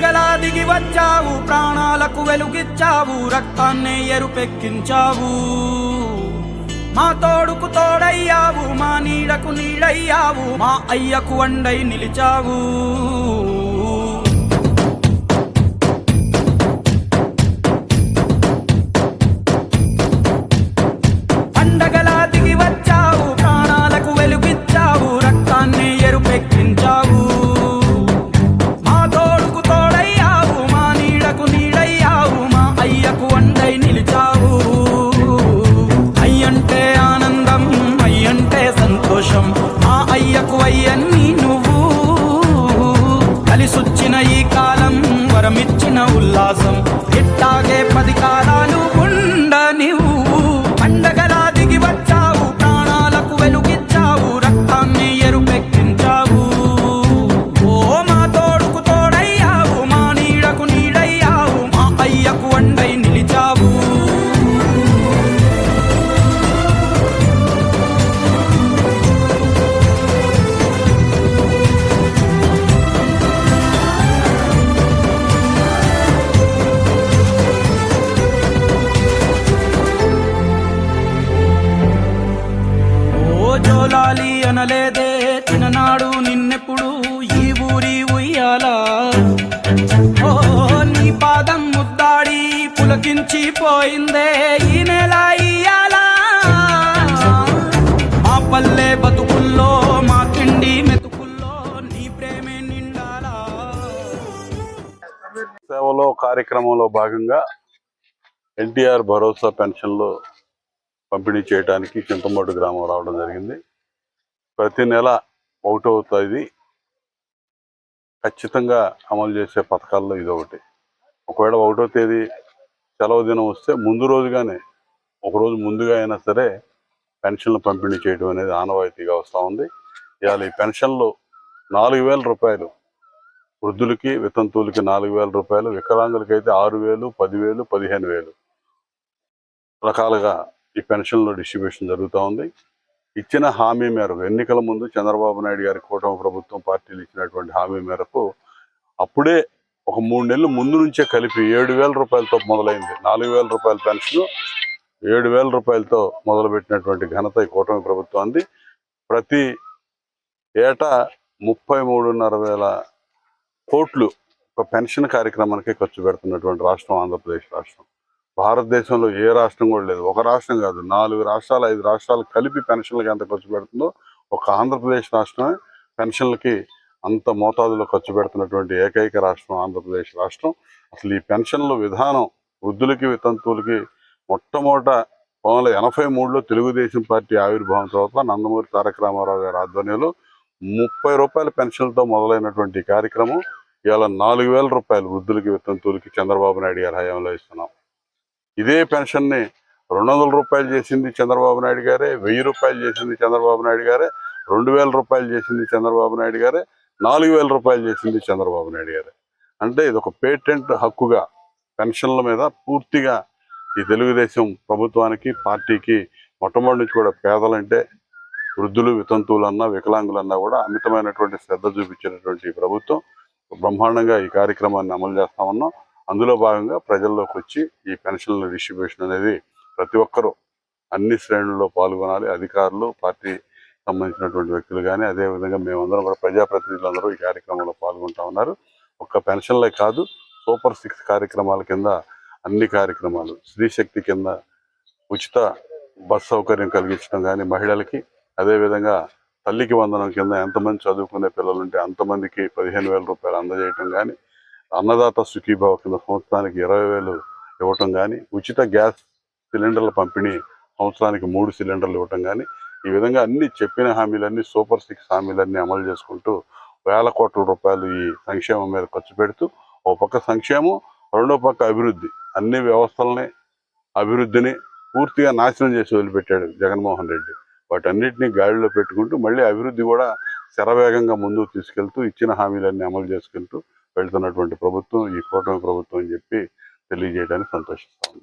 పండగలా దిగి వచ్చావు, ప్రాణాలకు వెలుగిచ్చావు, రక్తాన్నే ఎరుపెక్కించావు. మా తోడుకు తోడయ్యావు, మా నీడకు నీడయ్యావు, మా అయ్యకు వండై నిలిచావు. పండగలా దిగి వచ్చావు, ప్రాణాలకు వెలుగిచ్చావు, రక్తాన్నే ఎరుపెక్కించావు. మా తోడుకు తోడయ్యావు, మా నీడకు నీడయ్యావు, మా అయ్యకు వండై నిలిచావు. అయ్యంటే ఆనందం, అయ్యంటే సంతోషం, మా అయ్యకు అయ్యన్ని నువ్వు. కలిసొచ్చిన ఈ కాలం వరమిచ్చిన ఉల్లాసం, ఇట్టాగే 10 కాలాలు ఉండనివ్వు. పండగలా దిగి వచ్చావు, ప్రాణాలకు వెలుగిచ్చావు, రక్తాన్ని ఎరుపెక్కించావు. ఓ మా తోడుకు తోడయ్యావు, మా నీడకు నీడయ్యావు, మా అయ్యకు వండై నిలిచావు. జోలాలి అనలేదే చిన్ననాడు నిన్నెప్పుడు ఈ ఊరి ఉయ్యాలా. ఓ నీ పాదం ముద్దాడి పులకించి పోయిందే ఈ నెల ఇయ్యాలా. మా పల్లె బతుకుల్లో, మా తిండి మెతుకుల్లో నీ ప్రేమే నిండాలా. సేవలో కార్యక్రమంలో భాగంగా ఎన్టీఆర్ భరోసా పెన్షన్లు పంపిణీ చేయడానికి చింతమోడు గ్రామం రావడం జరిగింది. ప్రతి నెల 1వ తేదీ ఖచ్చితంగా అమలు చేసే పథకాల్లో ఇదొకటి. ఒకవేళ 1వ తేదీ సెలవు దినం వస్తే ముందు రోజుగానే, ఒకరోజు ముందుగా అయినా సరే పెన్షన్లు పంపిణీ చేయడం అనేది ఆనవాయితీగా వస్తూ ఉంది. ఇవాళ ఈ పెన్షన్లు 4,000 రూపాయలు, వృద్ధులకి వితంతువులకి 4,000 రూపాయలు, వికలాంగులకైతే 6,000, 10,000, 15,000 రకాలుగా ఈ పెన్షన్లో డిస్ట్రిబ్యూషన్ జరుగుతూ ఉంది. ఇచ్చిన హామీ మేరకు ఎన్నికల ముందు చంద్రబాబు నాయుడు గారి కూటమి ప్రభుత్వం పార్టీలు ఇచ్చినటువంటి హామీ మేరకు అప్పుడే ఒక 3 నెలలు ముందు నుంచే కలిపి 7,000 రూపాయలతో మొదలైంది. 4,000 రూపాయల పెన్షన్ 7,000 రూపాయలతో మొదలుపెట్టినటువంటి ఘనత ఈ కూటమి ప్రభుత్వాన్ని. ప్రతి ఏటా 33,500 కోట్లు ఒక పెన్షన్ కార్యక్రమానికి ఖర్చు పెడుతున్నటువంటి రాష్ట్రం ఆంధ్రప్రదేశ్ రాష్ట్రం. భారతదేశంలో ఏ రాష్ట్రం కూడా లేదు. ఒక రాష్ట్రం కాదు, 4 రాష్ట్రాలు 5 రాష్ట్రాలు కలిపి పెన్షన్లకి ఎంత ఖర్చు పెడుతుందో ఒక ఆంధ్రప్రదేశ్ రాష్ట్రమే పెన్షన్లకి అంత మోతాదులో ఖర్చు పెడుతున్నటువంటి ఏకైక రాష్ట్రం ఆంధ్రప్రదేశ్ రాష్ట్రం. అసలు ఈ పెన్షన్ల విధానం వృద్ధులకి వితంతువులకి మొట్టమొదట 1983లో తెలుగుదేశం పార్టీ ఆవిర్భావం తర్వాత నందమూరి తారక రామారావు గారి ఆధ్వర్యంలో 30 రూపాయల పెన్షన్లతో మొదలైనటువంటి కార్యక్రమం ఇవాళ 4,000 రూపాయలు వృద్ధులకి వితంతువులకి చంద్రబాబు నాయుడు గారి హయాంలో ఇస్తున్నాం. ఇదే పెన్షన్ని 200 రూపాయలు చేసింది చంద్రబాబు నాయుడు గారే, 1000 రూపాయలు చేసింది చంద్రబాబు నాయుడు గారే, 2,000 రూపాయలు చేసింది చంద్రబాబు నాయుడు గారే, 4,000 రూపాయలు చేసింది చంద్రబాబు నాయుడు గారే. అంటే ఇది ఒక పేటెంట్ హక్కుగా పెన్షన్ల మీద పూర్తిగా ఈ తెలుగుదేశం ప్రభుత్వానికి పార్టీకి మొట్టమొదటి నుంచి కూడా పేదలంటే వృద్ధులు వితంతువులన్నా వికలాంగులన్నా కూడా అమితమైనటువంటి శ్రద్ధ చూపించినటువంటి ప్రభుత్వం బ్రహ్మాండంగా ఈ కార్యక్రమాన్ని అమలు చేస్తా ఉన్నాం. అందులో భాగంగా ప్రజల్లోకి వచ్చి ఈ పెన్షన్ల డిస్ట్రిబ్యూషన్ అనేది ప్రతి ఒక్కరూ అన్ని శ్రేణుల్లో పాల్గొనాలి. అధికారులు, పార్టీ సంబంధించినటువంటి వ్యక్తులు కానీ, అదేవిధంగా మేమందరం కూడా ప్రజాప్రతినిధులందరూ ఈ కార్యక్రమంలో పాల్గొంటా ఉన్నారు. ఒక్క పెన్షన్లే కాదు, సూపర్ 6 కార్యక్రమాల కింద అన్ని కార్యక్రమాలు, స్త్రీశక్తి కింద ఉచిత బస్ సౌకర్యం కలిగించడం కానీ మహిళలకి, అదేవిధంగా తల్లికి వందనం కింద ఎంతమంది చదువుకునే పిల్లలుంటే అంతమందికి 15,000 రూపాయలు అందజేయటం కానీ, అన్నదాత సుఖీభావ కింద సంవత్సరానికి 20,000 ఇవ్వటం కానీ, ఉచిత గ్యాస్ సిలిండర్ల పంపిణీ సంవత్సరానికి 3 సిలిండర్లు ఇవ్వటం కానీ, ఈ విధంగా అన్ని చెప్పిన హామీలన్నీ సూపర్ 6 హామీలన్నీ అమలు చేసుకుంటూ వేల కోట్ల రూపాయలు ఈ సంక్షేమం మీద ఖర్చు పెడుతూ ఒక పక్క సంక్షేమం, రెండో పక్క అభివృద్ధి, అన్ని వ్యవస్థలని అభివృద్ధిని పూర్తిగా నాశనం చేసి వదిలిపెట్టాడు జగన్మోహన్ రెడ్డి. వాటన్నిటిని గాడిలో పెట్టుకుంటూ మళ్ళీ అభివృద్ధి కూడా శరవేగంగా ముందుకు తీసుకెళ్తూ ఇచ్చిన హామీలన్నీ అమలు చేసుకుంటూ వెళ్తున్నటువంటి ప్రభుత్వం ఈ కూటమి ప్రభుత్వం అని చెప్పి తెలియజేయడానికి సంతోషిస్తా ఉన్నాం.